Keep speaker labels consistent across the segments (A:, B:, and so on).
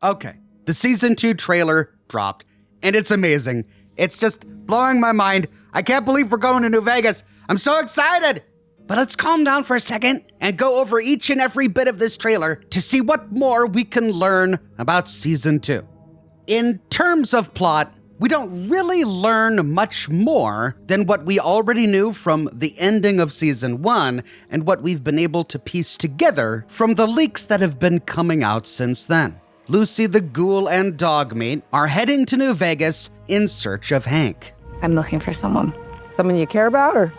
A: Okay, the Season 2 trailer dropped, and it's amazing. It's just blowing my mind. I can't believe we're going to New Vegas. I'm so excited! But let's calm down for a second and go over each and every bit of this trailer to see what more we can learn about Season 2. In terms of plot, we don't really learn much more than what we already knew from the ending of Season 1 and what we've been able to piece together from the leaks that have been coming out since then. Lucy the Ghoul and Dogmeat are heading to New Vegas in search of Hank.
B: I'm looking for someone.
C: Someone you care about or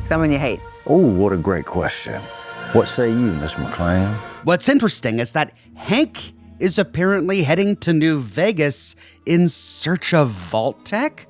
C: someone you hate?
D: Oh, what a great question. What say you, Miss McClane?
A: What's interesting is that Hank is apparently heading to New Vegas in search of vault tech?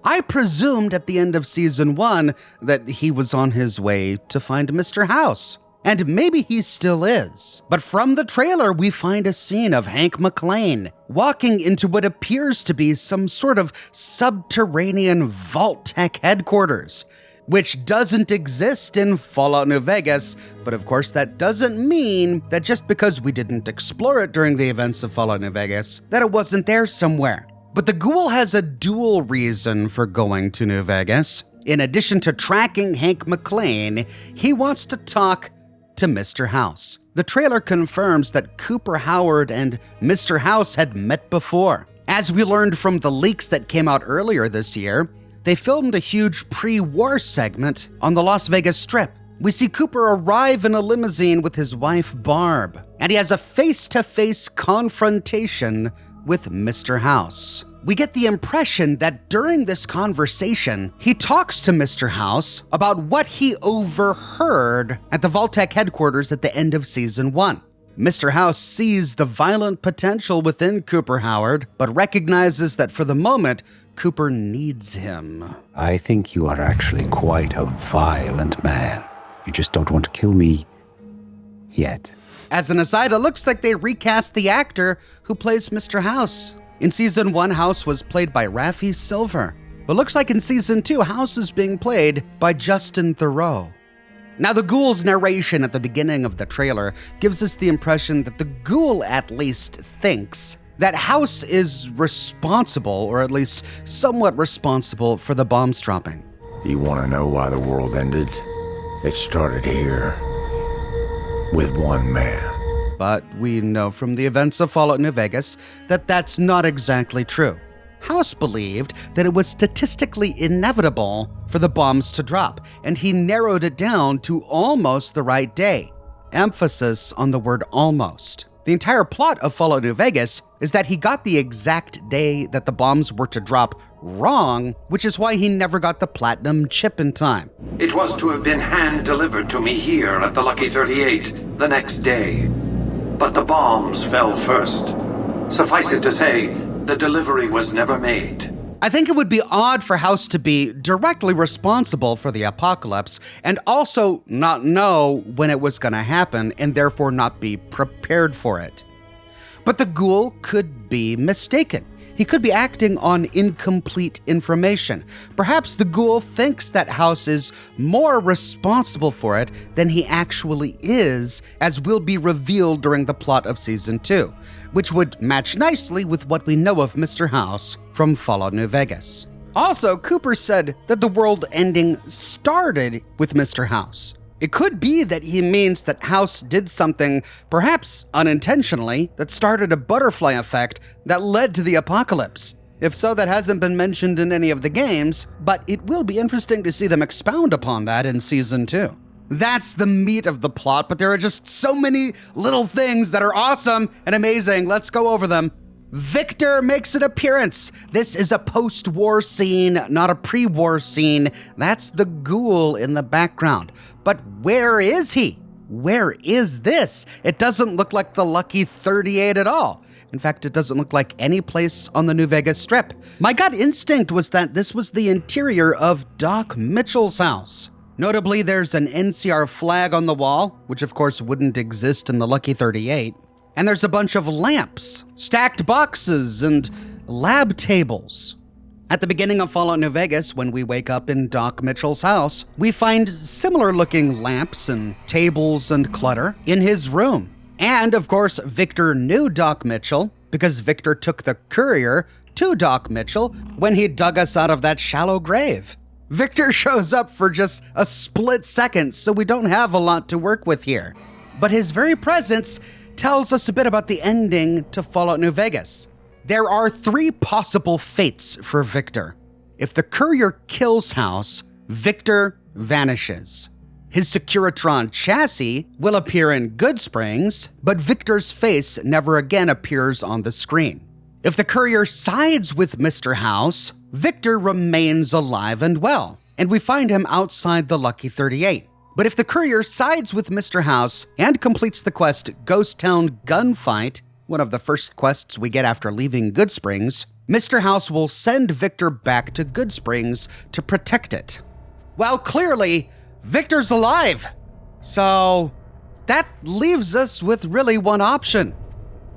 A: I presumed at the end of Season 1 that he was on his way to find Mr. House. And maybe he still is. But from the trailer, we find a scene of Hank McClane walking into what appears to be some sort of subterranean vault tech headquarters, which doesn't exist in Fallout New Vegas, but of course that doesn't mean that just because we didn't explore it during the events of Fallout New Vegas, that it wasn't there somewhere. But the Ghoul has a dual reason for going to New Vegas. In addition to tracking Hank McClane, he wants to talk to Mr. House. The trailer confirms that Cooper Howard and Mr. House had met before. As we learned from the leaks that came out earlier this year, they filmed a huge pre-war segment on the Las Vegas Strip. We see Cooper arrive in a limousine with his wife Barb, and he has a face-to-face confrontation with Mr. House. We get the impression that during this conversation, he talks to Mr. House about what he overheard at the Vault-Tec headquarters at the end of Season 1. Mr. House sees the violent potential within Cooper Howard, but recognizes that for the moment, Cooper needs him.
E: I think you are actually quite a violent man. You just don't want to kill me yet.
A: As an aside, it looks like they recast the actor who plays Mr. House. In Season 1, House was played by Raffi Silver. But looks like in Season 2, House is being played by Justin Theroux. Now, the Ghoul's narration at the beginning of the trailer gives us the impression that the Ghoul at least thinks that House is responsible, or at least somewhat responsible, for the bombs dropping.
D: You want to know why the world ended? It started here with one man.
A: But we know from the events of Fallout New Vegas that that's not exactly true. House believed that it was statistically inevitable for the bombs to drop, and he narrowed it down to almost the right day. Emphasis on the word almost. The entire plot of Fallout New Vegas is that he got the exact day that the bombs were to drop wrong, which is why he never got the platinum chip in time.
F: It was to have been hand-delivered to me here at the Lucky 38 the next day. But the bombs fell first. Suffice it to say, the delivery was never made.
A: I think it would be odd for House to be directly responsible for the apocalypse and also not know when it was going to happen and therefore not be prepared for it. But the Ghoul could be mistaken. He could be acting on incomplete information. Perhaps the Ghoul thinks that House is more responsible for it than he actually is, as will be revealed during the plot of Season 2, which would match nicely with what we know of Mr. House from Fallout New Vegas. Also, Cooper said that the world ending started with Mr. House. It could be that he means that House did something, perhaps unintentionally, that started a butterfly effect that led to the apocalypse. If so, that hasn't been mentioned in any of the games, but it will be interesting to see them expound upon that in Season 2. That's the meat of the plot, but there are just so many little things that are awesome and amazing. Let's go over them. Victor makes an appearance. This is a post-war scene, not a pre-war scene. That's the Ghoul in the background. But where is he? Where is this? It doesn't look like the Lucky 38 at all. In fact, it doesn't look like any place on the New Vegas Strip. My gut instinct was that this was the interior of Doc Mitchell's house. Notably, there's an NCR flag on the wall, which of course wouldn't exist in the Lucky 38. And there's a bunch of lamps, stacked boxes, and lab tables. At the beginning of Fallout New Vegas, when we wake up in Doc Mitchell's house, we find similar-looking lamps and tables and clutter in his room. And, of course, Victor knew Doc Mitchell because Victor took the courier to Doc Mitchell when he dug us out of that shallow grave. Victor shows up for just a split second, so we don't have a lot to work with here. But his very presence tells us a bit about the ending to Fallout New Vegas. There are 3 possible fates for Victor. If the courier kills House, Victor vanishes. His Securitron chassis will appear in Goodsprings, but Victor's face never again appears on the screen. If the courier sides with Mr. House, Victor remains alive and well, and we find him outside the Lucky 38. But if the courier sides with Mr. House and completes the quest Ghost Town Gunfight, one of the first quests we get after leaving Goodsprings, Mr. House will send Victor back to Goodsprings to protect it. Well, clearly, Victor's alive. So that leaves us with really one option.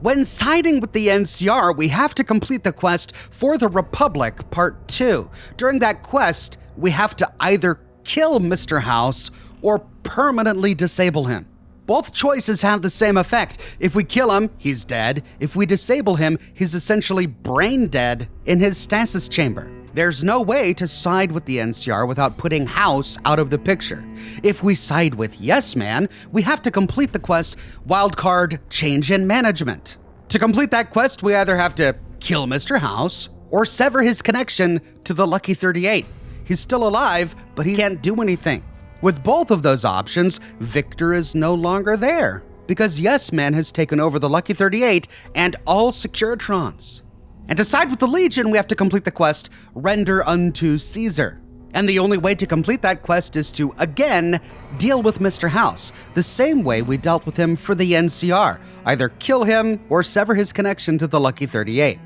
A: When siding with the NCR, we have to complete the quest For the Republic Part 2. During that quest, we have to either kill Mr. House or permanently disable him. Both choices have the same effect. If we kill him, he's dead. If we disable him, he's essentially brain dead in his stasis chamber. There's no way to side with the NCR without putting House out of the picture. If we side with Yes Man, we have to complete the quest Wildcard Change in Management. To complete that quest, we either have to kill Mr. House or sever his connection to the Lucky 38. He's still alive, but he can't do anything. With both of those options, Victor is no longer there because Yes Man has taken over the Lucky 38 and all Securitrons. And to side with the Legion, we have to complete the quest Render Unto Caesar. And the only way to complete that quest is to, again, deal with Mr. House, the same way we dealt with him for the NCR. Either kill him or sever his connection to the Lucky 38.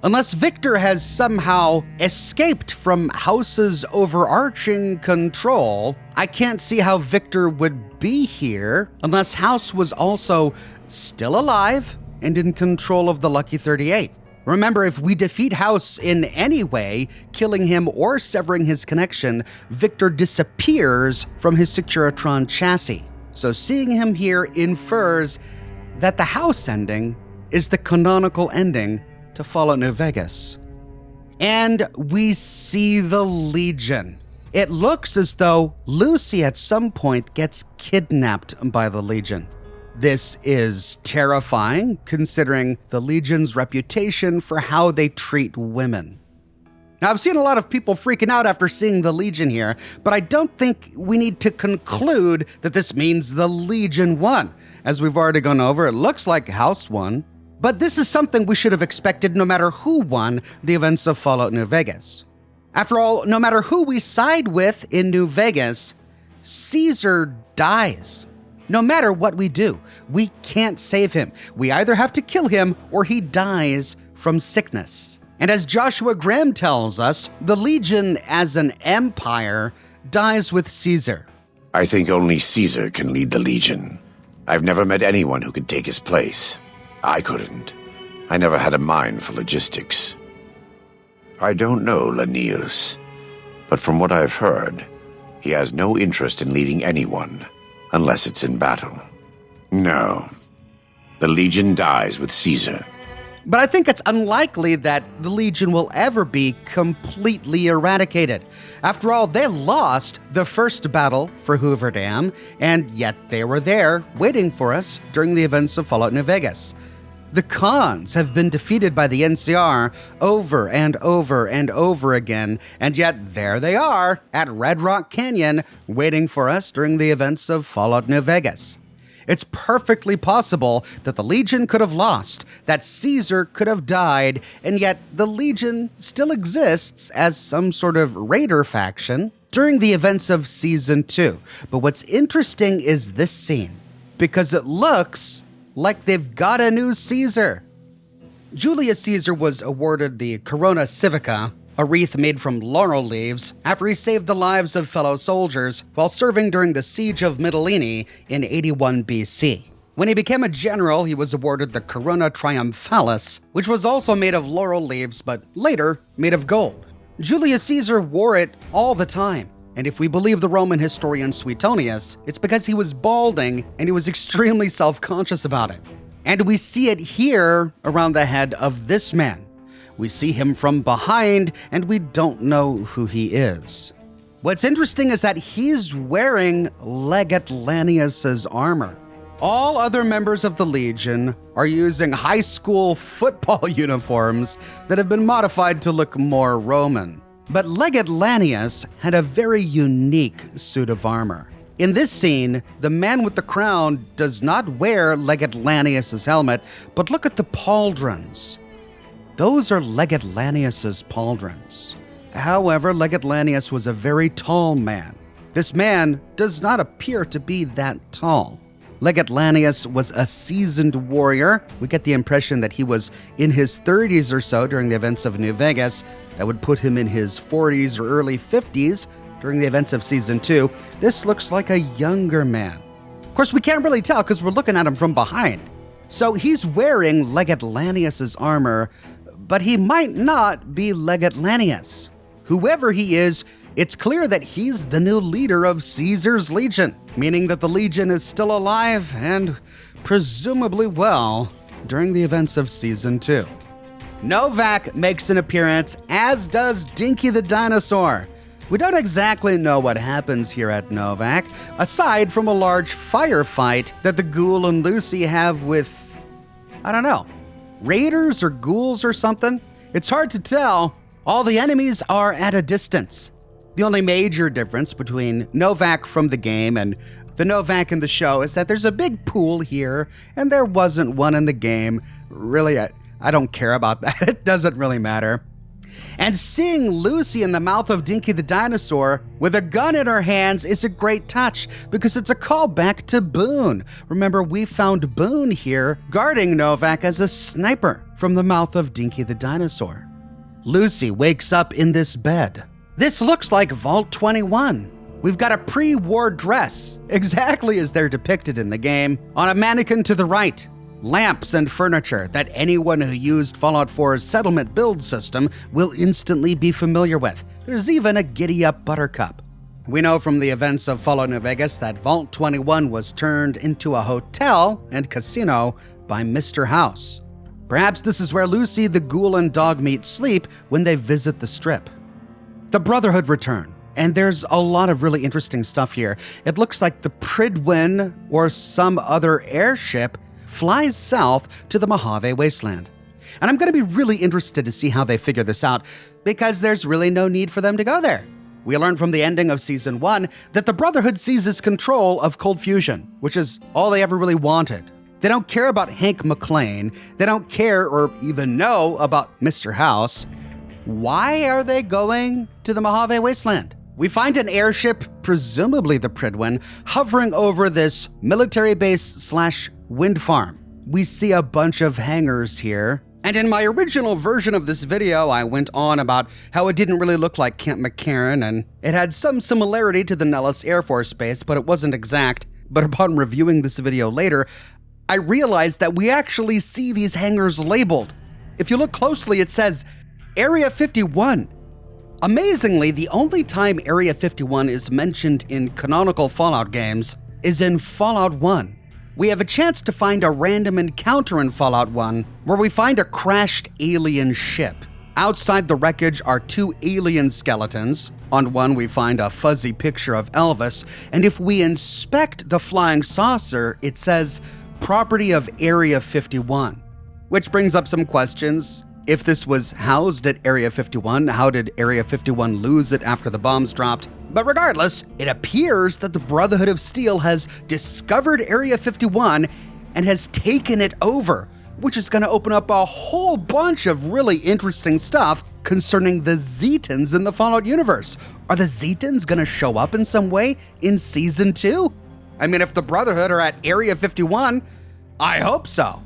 A: Unless Victor has somehow escaped from House's overarching control, I can't see how Victor would be here unless House was also still alive and in control of the Lucky 38. Remember, if we defeat House in any way, killing him or severing his connection, Victor disappears from his Securitron chassis. So seeing him here infers that the House ending is the canonical ending to Fallout New Vegas. And we see the Legion. It looks as though Lucy at some point gets kidnapped by the Legion. This is terrifying, considering the Legion's reputation for how they treat women. Now, I've seen a lot of people freaking out after seeing the Legion here, but I don't think we need to conclude that this means the Legion won. As we've already gone over, it looks like House won. But this is something we should have expected no matter who won the events of Fallout New Vegas. After all, no matter who we side with in New Vegas, Caesar dies. No matter what we do, we can't save him. We either have to kill him or he dies from sickness. And as Joshua Graham tells us, the Legion as an empire dies with Caesar.
B: I think only Caesar can lead the Legion. I've never met anyone who could take his place. I couldn't. I never had a mind for logistics. I don't know Linnaeus, but from what I've heard, he has no interest in leading anyone. Unless it's in battle. No. The Legion dies with Caesar.
A: But I think it's unlikely that the Legion will ever be completely eradicated. After all, they lost the first battle for Hoover Dam, and yet they were there, waiting for us during the events of Fallout New Vegas. The Khans have been defeated by the NCR over and over and over again, and yet there they are at Red Rock Canyon waiting for us during the events of Fallout New Vegas. It's perfectly possible that the Legion could have lost, that Caesar could have died, and yet the Legion still exists as some sort of raider faction during the events of Season 2. But what's interesting is this scene, because it looks like they've got a new Caesar. Julius Caesar was awarded the Corona Civica, a wreath made from laurel leaves, after he saved the lives of fellow soldiers while serving during the Siege of Mytilene in 81 BC. When he became a general, he was awarded the Corona Triumphalis, which was also made of laurel leaves, but later made of gold. Julius Caesar wore it all the time, And if we believe the Roman historian Suetonius, it's because he was balding and he was extremely self-conscious about it. And we see it here around the head of this man. We see him from behind and we don't know who he is. What's interesting is that he's wearing Legate Lanius's armor. All other members of the Legion are using high school football uniforms that have been modified to look more Roman. But Legate Lanius had a very unique suit of armor. In this scene, the man with the crown does not wear Legate Lanius's helmet, but look at the pauldrons. Those are Legate Lanius's pauldrons. However, Legate Lanius was a very tall man. This man does not appear to be that tall. Legate Lanius was a seasoned warrior. We get the impression that he was in his 30s or so during the events of New Vegas. That would put him in his 40s or early 50s during the events of Season 2. This looks like a younger man. Of course, we can't really tell because we're looking at him from behind. So he's wearing Legate Lanius's armor, but he might not be Legate Lanius. Whoever he is, it's clear that he's the new leader of Caesar's Legion, meaning that the Legion is still alive and presumably well during the events of Season 2. Novac makes an appearance, as does Dinky the Dinosaur. We don't exactly know what happens here at Novac, aside from a large firefight that the Ghoul and Lucy have with, I don't know, raiders or ghouls or something? It's hard to tell. All the enemies are at a distance. The only major difference between Novac from the game and the Novac in the show is that there's a big pool here, and there wasn't one in the game. Really, I don't care about that. It doesn't really matter. And seeing Lucy in the mouth of Dinky the Dinosaur with a gun in her hands is a great touch because it's a callback to Boone. Remember, we found Boone here guarding Novac as a sniper from the mouth of Dinky the Dinosaur. Lucy wakes up in this bed. This looks like Vault 21. We've got a pre-war dress, exactly as they're depicted in the game, on a mannequin to the right. Lamps and furniture that anyone who used Fallout 4's settlement build system will instantly be familiar with. There's even a giddy-up buttercup. We know from the events of Fallout New Vegas that Vault 21 was turned into a hotel and casino by Mr. House. Perhaps this is where Lucy, the ghoul, and Dogmeat sleep when they visit the Strip. The Brotherhood return, and there's a lot of really interesting stuff here. It looks like the Pridwin or some other airship flies south to the Mojave Wasteland. And I'm going to be really interested to see how they figure this out, because there's really no need for them to go there. We learned from the ending of Season 1 that the Brotherhood seizes control of Cold Fusion, which is all they ever really wanted. They don't care about Hank McClane. They don't care or even know about Mr. House. Why are they going to the Mojave Wasteland? We find an airship, presumably the Pridwin, hovering over this military base / wind farm. We see a bunch of hangars here. And in my original version of this video, I went on about how it didn't really look like Camp McCarran, and it had some similarity to the Nellis Air Force Base, but it wasn't exact. But upon reviewing this video later, I realized that we actually see these hangars labeled. If you look closely, it says Area 51. Amazingly, the only time Area 51 is mentioned in canonical Fallout games is in Fallout 1. We have a chance to find a random encounter in Fallout 1 where we find a crashed alien ship. Outside the wreckage are 2 alien skeletons. On one, we find a fuzzy picture of Elvis, and if we inspect the flying saucer, it says property of Area 51, which brings up some questions. If this was housed at Area 51, how did Area 51 lose it after the bombs dropped? But regardless, it appears that the Brotherhood of Steel has discovered Area 51 and has taken it over, which is going to open up a whole bunch of really interesting stuff concerning the Zetans in the Fallout universe. Are the Zetans going to show up in some way in Season 2? I mean, if the Brotherhood are at Area 51, I hope so.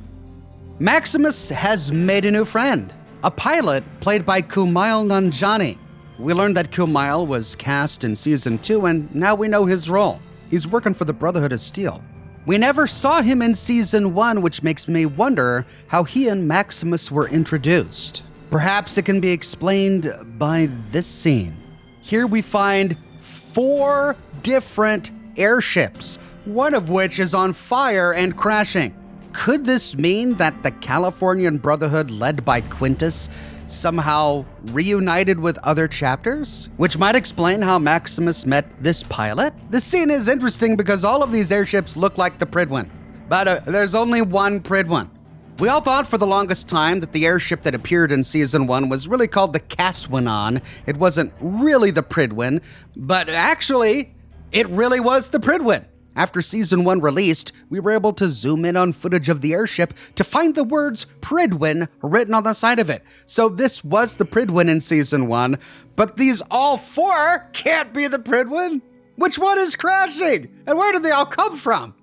A: Maximus has made a new friend, a pilot played by Kumail Nanjiani. We learned that Kumail was cast in Season 2, and now we know his role. He's working for the Brotherhood of Steel. We never saw him in Season 1, which makes me wonder how he and Maximus were introduced. Perhaps it can be explained by this scene. Here we find 4 different airships, one of which is on fire and crashing. Could this mean that the Californian Brotherhood, led by Quintus, somehow reunited with other chapters? Which might explain how Maximus met this pilot? This scene is interesting because all of these airships look like the Pridwin, but there's only one Pridwin. We all thought for the longest time that the airship that appeared in Season 1 was really called the Caswinon. It wasn't really the Pridwin, but actually, it really was the Pridwin. After Season 1 released, we were able to zoom in on footage of the airship to find the words Pridwin written on the side of it. So this was the Pridwin in Season 1, but these all 4 can't be the Pridwin? Which one is crashing? And where did they all come from?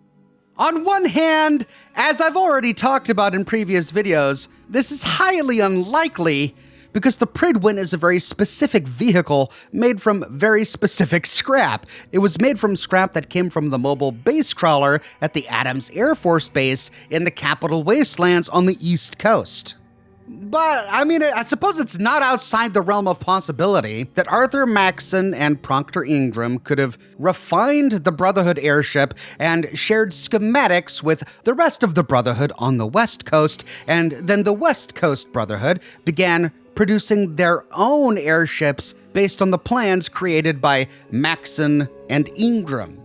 A: On one hand, as I've already talked about in previous videos, this is highly unlikely because the Pridwin is a very specific vehicle made from very specific scrap. It was made from scrap that came from the mobile base crawler at the Adams Air Force Base in the Capital Wastelands on the East Coast. But, I suppose it's not outside the realm of possibility that Arthur Maxson and Proctor Ingram could have refined the Brotherhood airship and shared schematics with the rest of the Brotherhood on the West Coast, and then the West Coast Brotherhood began producing their own airships based on the plans created by Maxson and Ingram.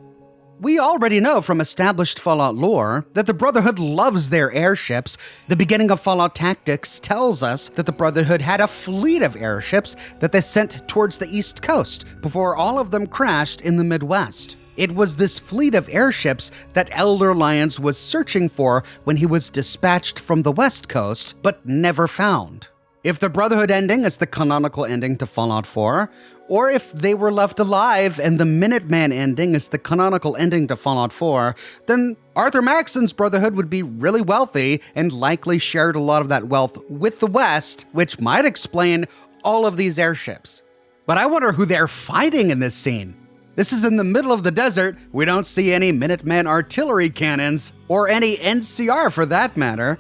A: We already know from established Fallout lore that the Brotherhood loves their airships. The beginning of Fallout Tactics tells us that the Brotherhood had a fleet of airships that they sent towards the East Coast before all of them crashed in the Midwest. It was this fleet of airships that Elder Lyons was searching for when he was dispatched from the West Coast, but never found. If the Brotherhood ending is the canonical ending to Fallout 4, or if they were left alive and the Minuteman ending is the canonical ending to Fallout 4, then Arthur Maxson's Brotherhood would be really wealthy and likely shared a lot of that wealth with the West, which might explain all of these airships. But I wonder who they're fighting in this scene. This is in the middle of the desert. We don't see any Minuteman artillery cannons, or any NCR for that matter.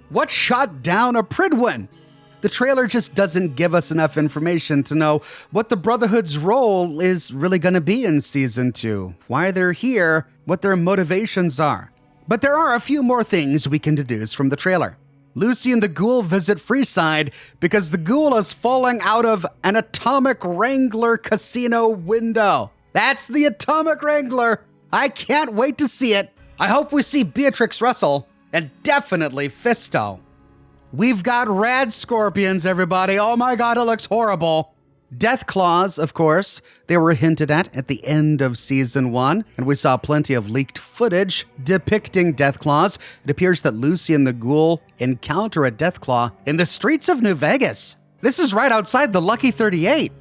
A: What shot down a Pridwin? The trailer just doesn't give us enough information to know what the Brotherhood's role is really going to be in Season 2, why they're here, what their motivations are. But there are a few more things we can deduce from the trailer. Lucy and the Ghoul visit Freeside because the Ghoul is falling out of an Atomic Wrangler casino window. That's the Atomic Wrangler. I can't wait to see it. I hope we see Beatrix Russell, and definitely Fisto. We've got rad scorpions, everybody. Oh my god, it looks horrible. Deathclaws, of course, they were hinted at the end of Season 1, and we saw plenty of leaked footage depicting Deathclaws. It appears that Lucy and the Ghoul encounter a Deathclaw in the streets of New Vegas. This is right outside the Lucky 38.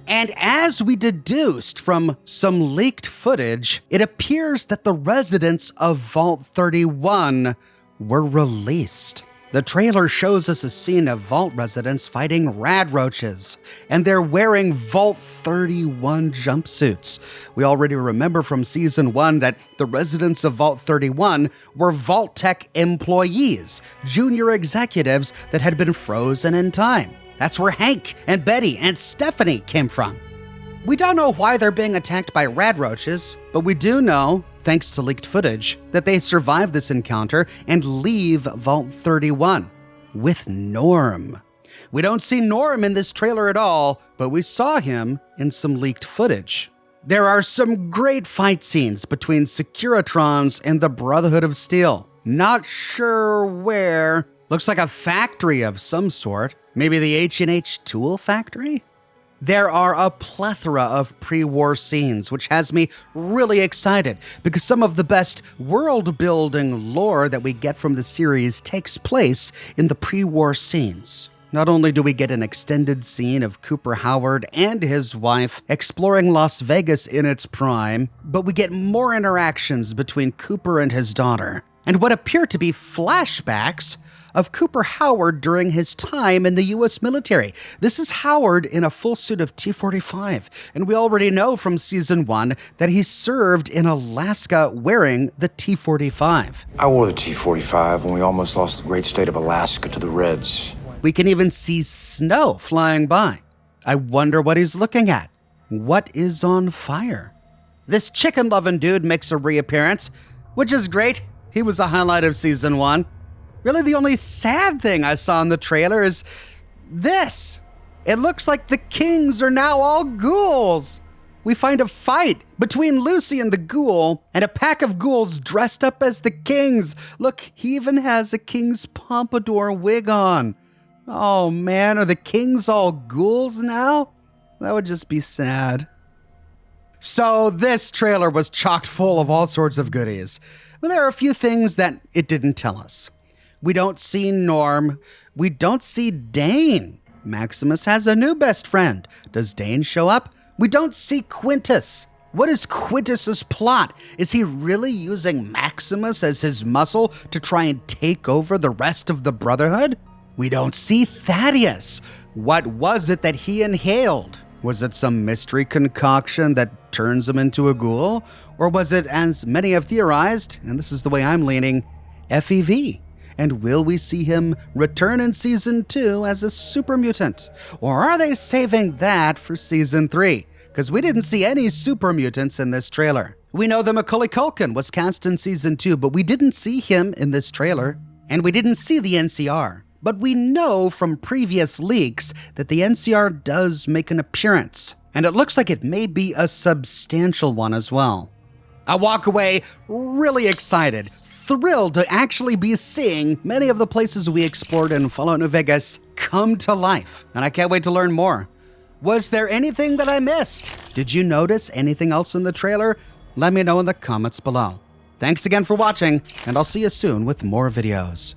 A: And as we deduced from some leaked footage, it appears that the residents of Vault 31 were released. The trailer shows us a scene of Vault residents fighting rad roaches, and they're wearing Vault 31 jumpsuits. We already remember from Season 1 that the residents of Vault 31 were Vault Tech employees, junior executives that had been frozen in time. That's where Hank and Betty and Stephanie came from. We don't know why they're being attacked by rad roaches, but we do know, thanks to leaked footage, that they survive this encounter and leave Vault 31 with Norm. We don't see Norm in this trailer at all, but we saw him in some leaked footage. There are some great fight scenes between Securitrons and the Brotherhood of Steel. Not sure where. Looks like a factory of some sort. Maybe the H&H Tool Factory? There are a plethora of pre-war scenes, which has me really excited because some of the best world-building lore that we get from the series takes place in the pre-war scenes. Not only do we get an extended scene of Cooper Howard and his wife exploring Las Vegas in its prime, but we get more interactions between Cooper and his daughter, and what appear to be flashbacks of Cooper Howard during his time in the U.S. military. This is Howard in a full suit of T-45, and we already know from Season 1 that he served in Alaska wearing the T-45.
D: I wore the T-45 when we almost lost the great state of Alaska to the Reds.
A: We can even see snow flying by. I wonder what he's looking at. What is on fire? This chicken-loving dude makes a reappearance, which is great. He was a highlight of Season 1. Really, the only sad thing I saw in the trailer is this. It looks like the kings are now all ghouls. We find a fight between Lucy and the ghoul, and a pack of ghouls dressed up as the kings. Look, he even has a king's pompadour wig on. Oh man, are the kings all ghouls now? That would just be sad. So this trailer was chock full of all sorts of goodies. But there are a few things that it didn't tell us. We don't see Norm. We don't see Dane. Maximus has a new best friend. Does Dane show up? We don't see Quintus. What is Quintus's plot? Is he really using Maximus as his muscle to try and take over the rest of the Brotherhood? We don't see Thaddeus. What was it that he inhaled? Was it some mystery concoction that turns him into a ghoul? Or was it, as many have theorized, and this is the way I'm leaning, FEV? And will we see him return in Season 2 as a super mutant? Or are they saving that for Season 3? Because we didn't see any super mutants in this trailer. We know that Macaulay Culkin was cast in Season 2, but we didn't see him in this trailer. And we didn't see the NCR. But we know from previous leaks that the NCR does make an appearance. And it looks like it may be a substantial one as well. I walk away really excited, thrilled to actually be seeing many of the places we explored in Fallout New Vegas come to life, and I can't wait to learn more. Was there anything that I missed? Did you notice anything else in the trailer? Let me know in the comments below. Thanks again for watching, and I'll see you soon with more videos.